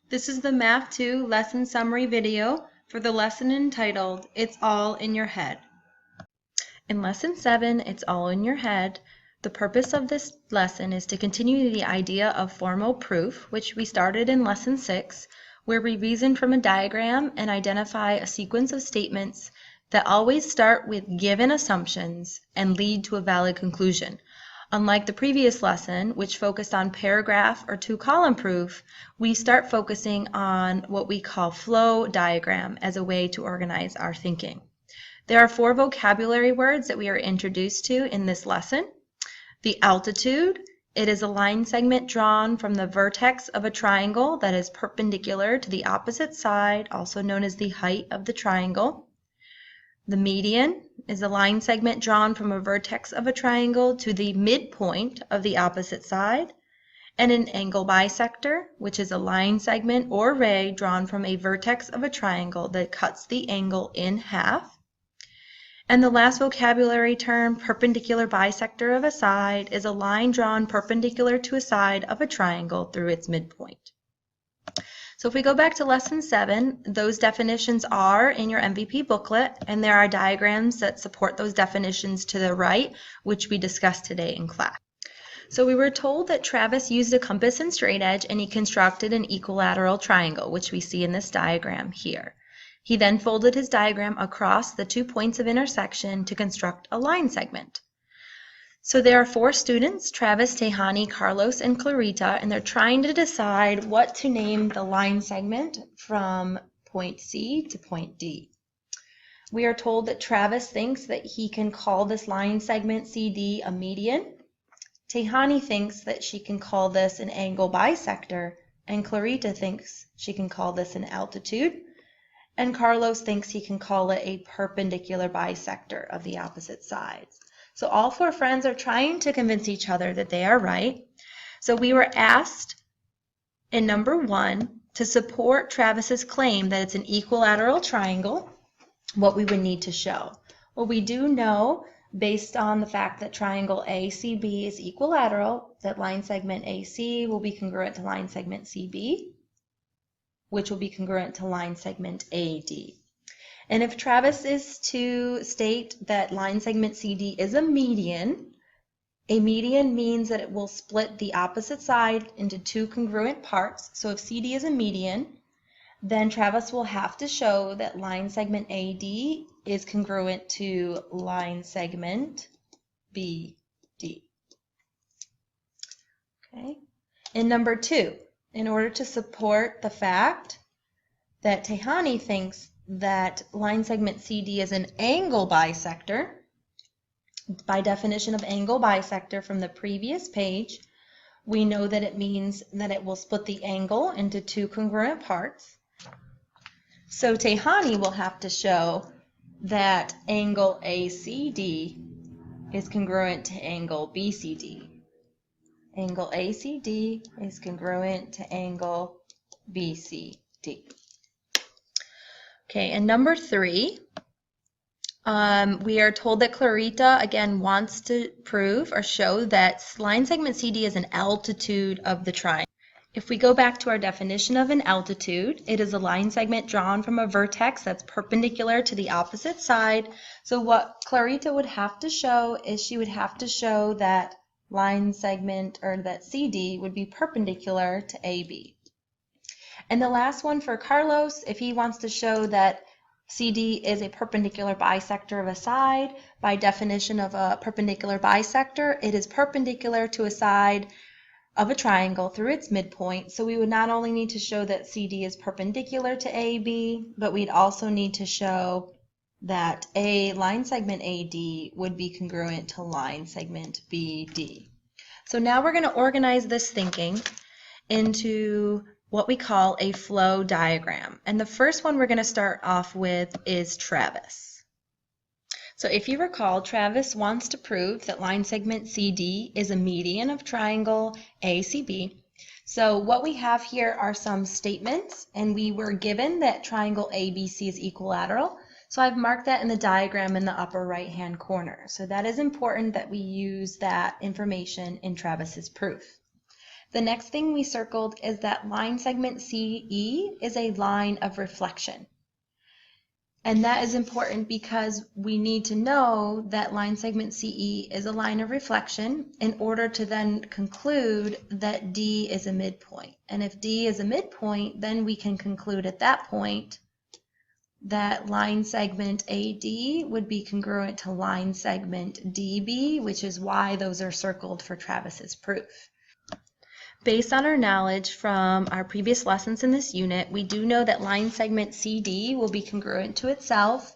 This is the Math 2 lesson summary video for the lesson entitled, It's All in Your Head. In Lesson 7, It's All in Your Head, the purpose of this lesson is to continue the idea of formal proof, which we started in Lesson 6, where we reason from a diagram and identify a sequence of statements that always start with given assumptions and lead to a valid conclusion. Unlike the previous lesson, which focused on paragraph or two-column proof, we start focusing on what we call flow diagram as a way to organize our thinking. There are 4 vocabulary words that we are introduced to in this lesson. The altitude, it is a line segment drawn from the vertex of a triangle that is perpendicular to the opposite side, also known as the height of the triangle. The median is a line segment drawn from a vertex of a triangle to the midpoint of the opposite side. And an angle bisector, which is a line segment or ray drawn from a vertex of a triangle that cuts the angle in half. And the last vocabulary term, perpendicular bisector of a side, is a line drawn perpendicular to a side of a triangle through its midpoint. So if we go back to Lesson 7, those definitions are in your MVP booklet, and there are diagrams that support those definitions to the right, which we discussed today in class. So we were told that Travis used a compass and straight edge, and he constructed an equilateral triangle, which we see in this diagram here. He then folded his diagram across the 2 points of intersection to construct a line segment. So there are 4 students, Travis, Tehani, Carlos, and Clarita, and they're trying to decide what to name the line segment from point C to point D. We are told that Travis thinks that he can call this line segment CD a median. Tehani thinks that she can call this an angle bisector, and Clarita thinks she can call this an altitude, and Carlos thinks he can call it a perpendicular bisector of the opposite sides. So all 4 friends are trying to convince each other that they are right. So we were asked in number 1 to support Travis's claim that it's an equilateral triangle, what we would need to show. Well, we do know, based on the fact that triangle ACB is equilateral, that line segment AC will be congruent to line segment CB, which will be congruent to line segment AD. And if Travis is to state that line segment CD is a median means that it will split the opposite side into 2 congruent parts. So if CD is a median, then Travis will have to show that line segment AD is congruent to line segment BD. Okay. In number 2, in order to support the fact that Tehani thinks that line segment CD is an angle bisector, by definition of angle bisector from the previous page, we know that it means that it will split the angle into 2 congruent parts. So Tehani will have to show that angle ACD is congruent to angle BCD. Angle ACD is congruent to angle BCD. Okay, and number 3, we are told that Clarita, again, wants to prove or show that line segment CD is an altitude of the triangle. If we go back to our definition of an altitude, it is a line segment drawn from a vertex that's perpendicular to the opposite side. So what Clarita would have to show is she would have to show that line segment, or that CD, would be perpendicular to AB. And the last one for Carlos, if he wants to show that CD is a perpendicular bisector of a side, by definition of a perpendicular bisector, it is perpendicular to a side of a triangle through its midpoint. So we would not only need to show that CD is perpendicular to AB, but we'd also need to show that line segment AD would be congruent to line segment BD. So now we're going to organize this thinking into what we call a flow diagram. And the first one we're going to start off with is Travis. So if you recall, Travis wants to prove that line segment CD is a median of triangle ACB. So what we have here are some statements, and we were given that triangle ABC is equilateral. So I've marked that in the diagram in the upper right-hand corner. So that is important that we use that information in Travis's proof. The next thing we circled is that line segment CE is a line of reflection. And that is important because we need to know that line segment CE is a line of reflection in order to then conclude that D is a midpoint. And if D is a midpoint, then we can conclude at that point that line segment AD would be congruent to line segment DB, which is why those are circled for Travis's proof. Based on our knowledge from our previous lessons in this unit, we do know that line segment CD will be congruent to itself.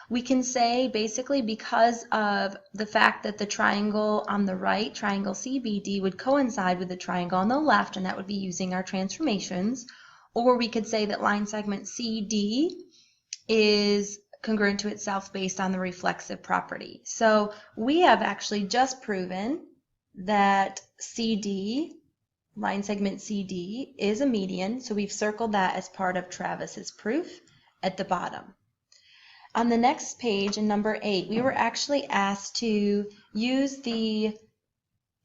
We can say basically because of the fact that the triangle on the right, triangle CBD, would coincide with the triangle on the left, and that would be using our transformations. Or we could say that line segment CD is congruent to itself based on the reflexive property. So we have actually just proven that CD, line segment CD, is a median, so we've circled that as part of Travis's proof at the bottom. On the next page, in number 8, we were actually asked to use the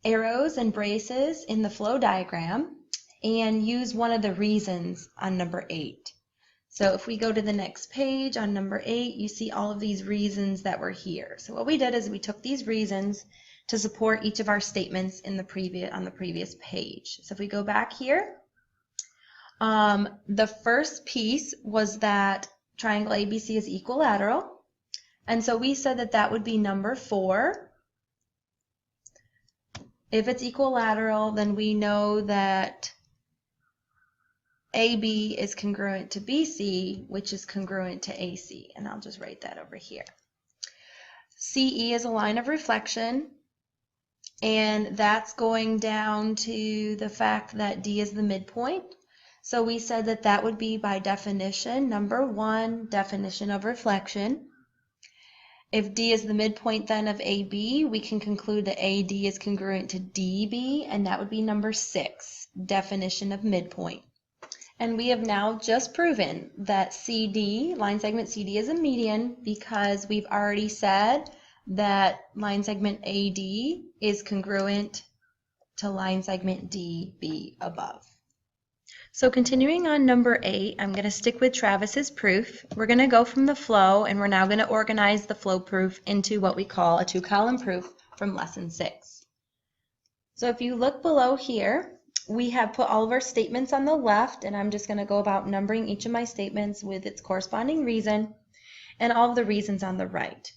arrows and braces in the flow diagram and use one of the reasons on number 8. So if we go to the next page on number 8, you see all of these reasons that were here. So what we did is we took these reasons to support each of our statements in the on the previous page. So if we go back here, the first piece was that triangle ABC is equilateral, and so we said that that would be number 4. If it's equilateral, then we know that AB is congruent to BC, which is congruent to AC, and I'll just write that over here. CE is a line of reflection, and that's going down to the fact that D is the midpoint. So we said that that would be, by definition, number 1, definition of reflection. If D is the midpoint then of AB, we can conclude that AD is congruent to DB, and that would be number 6, definition of midpoint. And we have now just proven that CD, line segment CD, is a median because we've already said that line segment AD is congruent to line segment DB above. So continuing on number 8, I'm going to stick with Travis's proof. We're going to go from the flow, and we're now going to organize the flow proof into what we call a 2-column proof from lesson 6. So if you look below here, we have put all of our statements on the left, and I'm just going to go about numbering each of my statements with its corresponding reason, and all of the reasons on the right.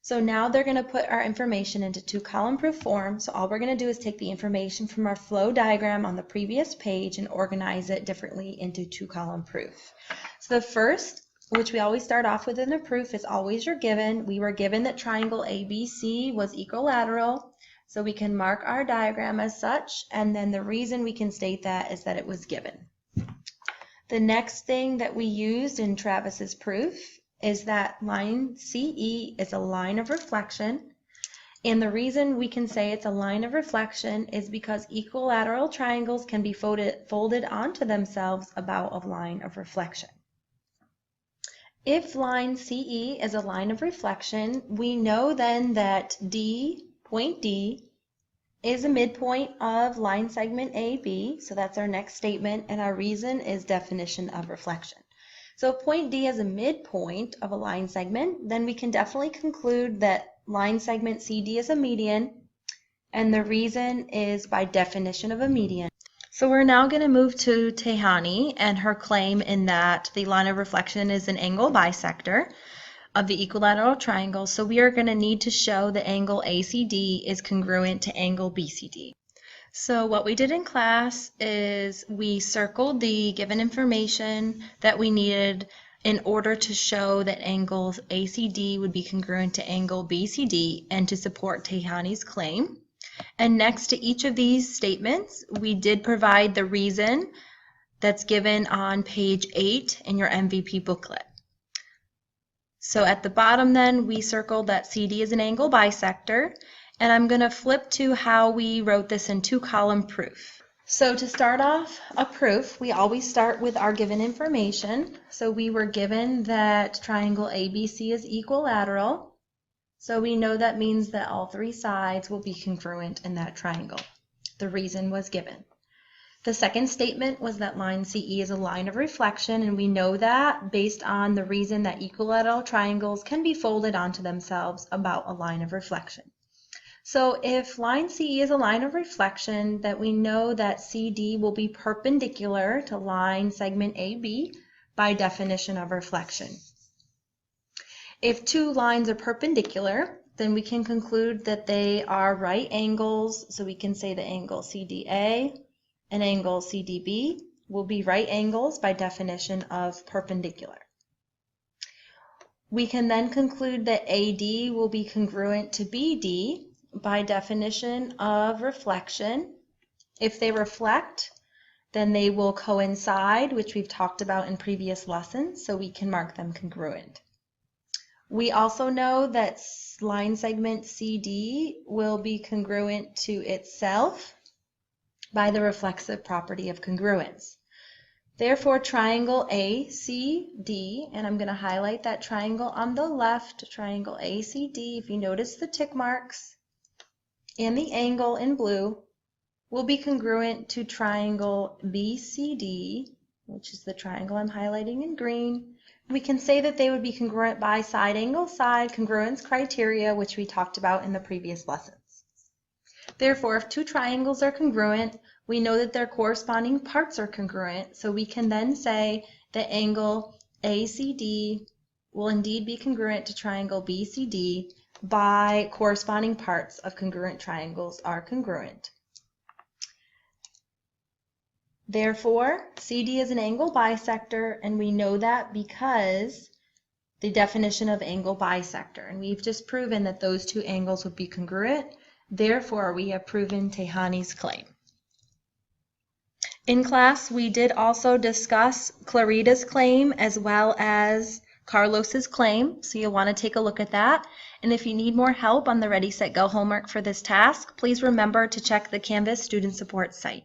So now they're going to put our information into 2-column proof form. So all we're going to do is take the information from our flow diagram on the previous page and organize it differently into 2-column proof. So the first, which we always start off with in a proof, is always your given. We were given that triangle ABC was equilateral, so we can mark our diagram as such, and then the reason we can state that is that it was given. The next thing that we used in Travis's proof is that line CE is a line of reflection, and the reason we can say it's a line of reflection is because equilateral triangles can be folded onto themselves about a line of reflection. If line CE is a line of reflection, we know then that point D is a midpoint of line segment AB, so that's our next statement, and our reason is definition of reflection. So if point D is a midpoint of a line segment, then we can definitely conclude that line segment CD is a median, and the reason is by definition of a median. So we're now going to move to Tehani and her claim in that the line of reflection is an angle bisector of the equilateral triangle, so we are going to need to show the angle ACD is congruent to angle BCD. So what we did in class is we circled the given information that we needed in order to show that angle ACD would be congruent to angle BCD and to support Tehani's claim. And next to each of these statements, we did provide the reason that's given on page 8 in your MVP booklet. So at the bottom then, we circled that CD is an angle bisector, and I'm going to flip to how we wrote this in 2-column proof. So to start off a proof, we always start with our given information. So we were given that triangle ABC is equilateral. So we know that means that all 3 sides will be congruent in that triangle. The reason was given. The second statement was that line CE is a line of reflection, and we know that based on the reason that equilateral triangles can be folded onto themselves about a line of reflection. So if line CE is a line of reflection, that we know that CD will be perpendicular to line segment AB by definition of reflection. If two lines are perpendicular, then we can conclude that they are right angles, so we can say the angle CDA and angle CDB will be right angles by definition of perpendicular. We can then conclude that AD will be congruent to BD by definition of reflection. If they reflect, then they will coincide, which we've talked about in previous lessons, so we can mark them congruent. We also know that line segment CD will be congruent to itself by the reflexive property of congruence. Therefore, triangle ACD, and I'm going to highlight that triangle on the left, triangle ACD, if you notice the tick marks, and the angle in blue, will be congruent to triangle BCD, which is the triangle I'm highlighting in green. We can say that they would be congruent by side angle side congruence criteria, which we talked about in the previous lessons. Therefore, if two triangles are congruent, we know that their corresponding parts are congruent, so we can then say that angle ACD will indeed be congruent to triangle BCD by corresponding parts of congruent triangles are congruent. Therefore, CD is an angle bisector, and we know that because the definition of angle bisector, and we've just proven that those two angles would be congruent. Therefore, we have proven Tehani's claim. In class, we did also discuss Clarita's claim as well as Carlos's claim, so you'll want to take a look at that. And if you need more help on the Ready, Set, Go homework for this task, please remember to check the Canvas Student Support site.